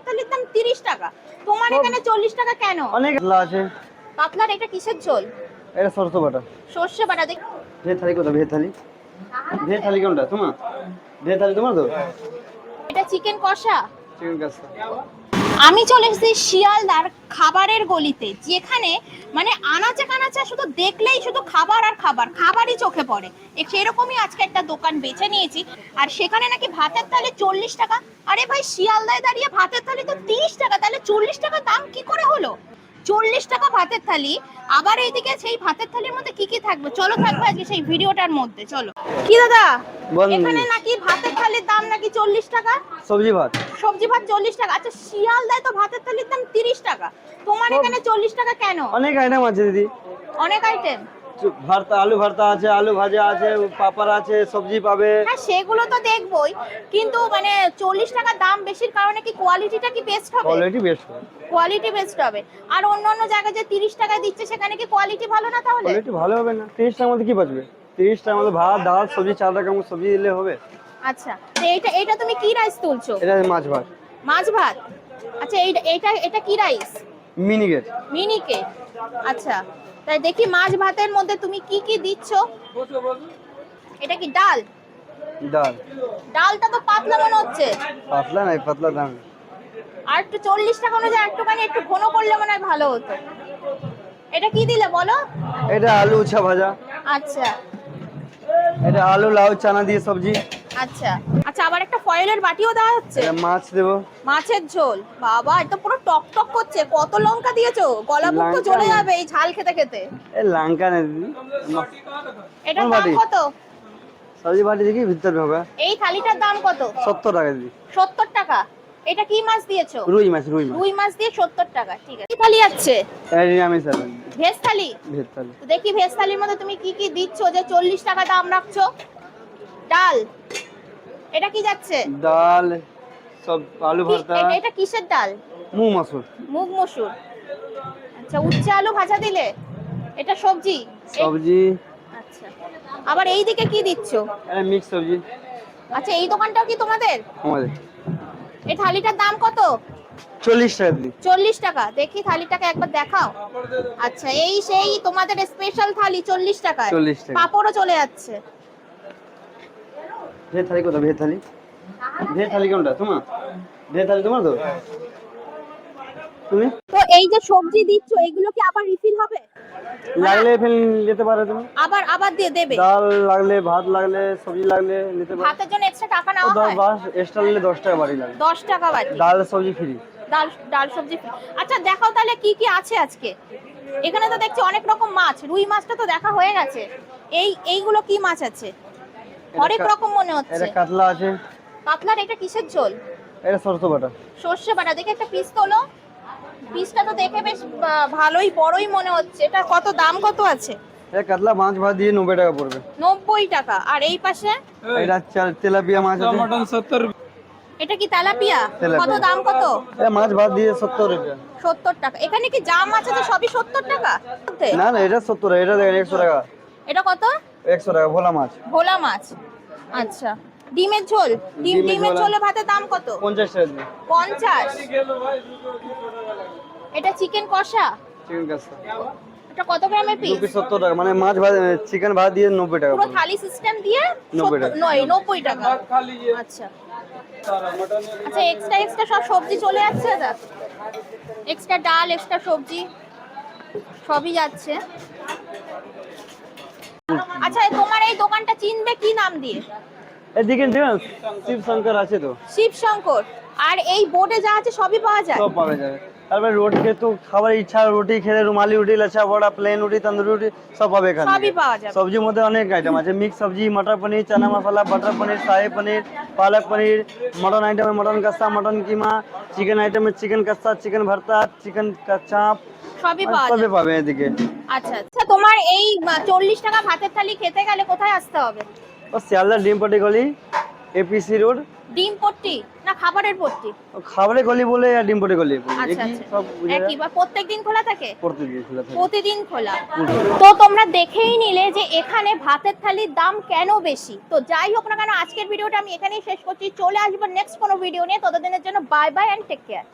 থালির দাম 30 টাকা, তোমার এখানে 40 টাকা কেন? অনেক পাতলা আছে। পাতলার এটা কিসের ঝোল? এটা সরষে বাটা। সর্ষে বাটা। দেখ ভেজ থালি কোথায়? ভেজ থালি, ভেজ থালি কোনটা তোমার? ভেজ থালি তোমার তো? এটা চিকেন কষা। চিকেন কষা। আমি চলে এসেছি শিয়ালদার খাবারের গলিতে, যেখানে মানে আনাচে কানাচে শুধু দেখলেই শুধু খাবার আর খাবার, খাবারই চোখে পড়ে। সেরকমই আজকে একটা দোকান বেছে নিয়েছি, আর সেখানে নাকি ভাতের থালি 40 টাকা। আরে ভাই, শিয়ালদায় দাঁড়িয়ে ভাতের থালি তো 30 টাকা, তাহলে 40 টাকা দাম কি করে হলো? 40 টাকা ভাতের থালি। আবার এইদিকে সেই ভাতের থালির মধ্যে কি কি থাকবে, চলো থাকবে আজকে সেই ভিডিওটার মধ্যে। চলো। কি দাদা, এখানে নাকি ভাতের থালির দাম নাকি 40 টাকা? সবজি ভাত। সবজি ভাত 40 টাকা। আচ্ছা, শিয়ালদায় তো ভাতের থালির দাম 30 টাকা, তোমার এখানে 40 টাকা কেন? অনেক আইটেম আছে দিদি। অনেক আইটেম। ভর্তা, আলু ভর্তা আছে, আলু ভাজা আছে, পাপড় আছে, সবজি পাবে। হ্যাঁ, সেগুলো তো দেখবোই, কিন্তু মানে 40 টাকা দাম বেশির কারণে কি কোয়ালিটিটা কি বেস্ট হবে? কোয়ালিটি বেস্ট হবে। কোয়ালিটি বেস্ট হবে। আর অন্য জায়গায় যে 30 টাকা দিচ্ছে সেখানে কি কোয়ালিটি ভালো না? তাহলে কোয়ালিটি ভালো হবে না। 30 টাকার মধ্যে কি বাঁচবে? 30 টাকার মধ্যে ভাত, ডাল, সবজি, 4 টাকার মধ্যে সবজি দিলে হবে? আচ্ছা, তো এটা তুমি কি রাইস তুলছো? এটা মাছ ভাত। মাছ ভাত। আচ্ছা, এটা কি রাইস? মিনিকেট। মিনিকেট। আচ্ছা, তাই দেখি মাছ ভাতের মধ্যে তুমি কি কি দিচ্ছ। এটা কি ডাল? ডাল। ডালটা তো পাতলা মনে হচ্ছে। পাতলা নাই, পাতলা দাম। আর একটু 40 টাকা অনুযায়ী একটুখানি একটু ঘন করলে মনে হয় ভালো হতো। এটা কি দিলে বলো? এটা আলু উচ্ছা ভাজা। আচ্ছা এটা আলু লাউ চানা দিয়ে সবজি। আচ্ছা আচ্ছা, আবার একটা ফয়েলের বাটিও দেওয়া হচ্ছে। এটা মাছ দেবো। মাছের ঝোল। বাবা, এটা পুরো টক টক করছে। কত লঙ্কা দিয়েছো? গলা বুক তো জ্বলে যাবে এই ঝাল খেতে খেতে। এ লঙ্কা নেই দিদি। এটা দাম কত? সবজি বাটি দেখি ভিতর হবে। এই থালিটার দাম কত? 70 টাকা দিদি। 70 টাকা। এটা কি মাছ দিয়েছো? রুই মাছ, রুই মাছ। রুই মাছ দিয়ে 70 টাকা। ঠিক আছে। কি থালি আছে? এই নিরামিষ আছে। ভেজ থালি। ভেজ থালি। তো দেখি ভেজ থালির মধ্যে তুমি কি কি দিচ্ছ যে 40 টাকা দাম রাখছো। ডাল। এটা কি যাচ্ছে? ডাল, সব আলু ভর্তা। এটা কিসের ডাল? মুগ মসুর। মুগ মসুর। আচ্ছা, উচ্ছে আলু ভাজা দিলে। এটা সবজি। সবজি। আচ্ছা, আবার এই দিকে কি দিচ্ছ? এটা মিক্স সবজি। আচ্ছা, এই দোকানটাও কি তোমাদের? আমাদের। এই থালিটার দাম কত? 40 টাকা দিদি। 40 টাকা। দেখি থালিটাকে একবার দেখাও। আচ্ছা, এই সেই তোমাদের স্পেশাল থালি 40 টাকায়। 40 টাকা। পাপড়ও চলে যাচ্ছে। ভেজ থালি কোথায়? ভেজ থালি, ভেজ থালি কোনটা তোমার? ভেজ থালি তোমার তো? তুমি তো এই যে সবজি দিচ্ছ, এগুলো কি আবার রিফিল হবে? লাগলে ফেল নিতে পারো তুমি। আবার আবার দিয়ে দেবে? ডাল লাগলে, ভাত লাগলে, সবজি লাগলে নিতে পারো। ভাতের জন্য এক্সট্রা টাকা নেওয়া হয়? বাস এক্সট্রা নিলে 10 টাকা বাড়ি লাগে। 10 টাকা বাড়ি। ডাল সবজি ফ্রি। ডাল সবজি free। আচ্ছা, দেখাও তাহলে কি কি আছে আজকে। এখানে তো দেখছি অনেক রকম মাছ। রুই মাছটা তো দেখা হয়ে গেছে। এইগুলো কি মাছ আছে? হরেক রকম মনে হচ্ছে। এটা কাতলা আছে। কাতলার এটা কিসের ঝোল? এটা সরষে বাটা। সর্ষে বাটা। দেখে একটা পিস তোলো। পিসটা তো দেখে বেশ ভালোই বড়ই মনে হচ্ছে। এটা কত দাম কত আছে? এটা কাতলা মাছ ভাত দিয়ে 90 টাকা পড়বে। 90 টাকা। আর এই পাশে এটা তেলাপিয়া মাছ আছে। মটন 70। এটা কি তেলাপিয়া? কত দাম কত? এটা মাছ ভাত দিয়ে 70 টাকা। 70 টাকা। এখানে কি যা মাছ আছে সবই 70 টাকা? না না, এটা 70 টাকা। এটা দেখেন 100 টাকা। এটা কত? 100 টাকা ভোলা মাছ। ভোলা মাছ। আচ্ছা, ডিমের ঝোল। ডিমের ঝোলে ভাতের দাম কত? 50 টাকা দিন। 50। এটা চিকেন কষা। চিকেন কষা। এটা কত গ্রামের পিস? 2 পিস 70 টাকা, মানে মাছ ভাত চিকেন ভাত দিয়ে 90 টাকা পুরো পড়বে। থালি সিস্টেম দিয়ে 90 টাকা। 90 টাকা। আচ্ছা আচ্ছা, এক্সট্রা সব সবজি চলে যাচ্ছে দাদা? এক্সট্রা ডাল, এক্সট্রা সবজি সবই যাচ্ছে। আচ্ছা, তোমার এই দোকানটা চিনবে কি নাম দিয়ে? এদিকে দেখুন শিব শঙ্কর আছে তো। শিব শঙ্কর। আর এই বোর্ডে যা আছে সবই পাওয়া যায়? সব পাওয়া যাবে। তারপরে রোটি খেয়ে তো খাবার ইচ্ছা, রুটি খেলে রুমালি রুটি, লচ্ছা বড়া, প্লেন রুটি, তন্দুরি রুটি সব পাবে এখানে। সবই পাওয়া যাবে। সবজির মধ্যে অনেক আইটেম আছে। মিক্স সবজি, মটর পনির, চানা মশলা, বাটার পনির, শাহী পনির, পালক পনির, মটন আইটেমে মটন কষা, মটন কিমা, চিকেন আইটেমে চিকেন কষা, চিকেন ভর্তা, চিকেন চাপ সবই পাওয়া সবই যাবে। পাবে এদিকে। আচ্ছা আচ্ছা, তোমার এই 40 টাকা ভাতের থালি খেতে গেলে কোথায় আসতে হবে? ও শিয়ালদা ডিমপটি গলি, এপিসি রোড, ডিম পট্টি না খাবারের পট্টি? খাবারের গলি বলে আর ডিম পট্টি গলি বলে, আচ্ছা একই আচ্ছা, সব একই। বা প্রত্যেকদিন খোলা থাকে? প্রতিদিন খোলা থাকে। প্রতিদিন খোলা। তো তোমরা দেখেই নিলে যে এখানে ভাতের থালির দাম কেন বেশি। তো যাই হোক না কেন, আজকের ভিডিওটা আমি এখানেই শেষ করছি। চলে আসবো নেক্সট কোনো ভিডিও নিয়ে। ততদিনের জন্য bye bye and take care.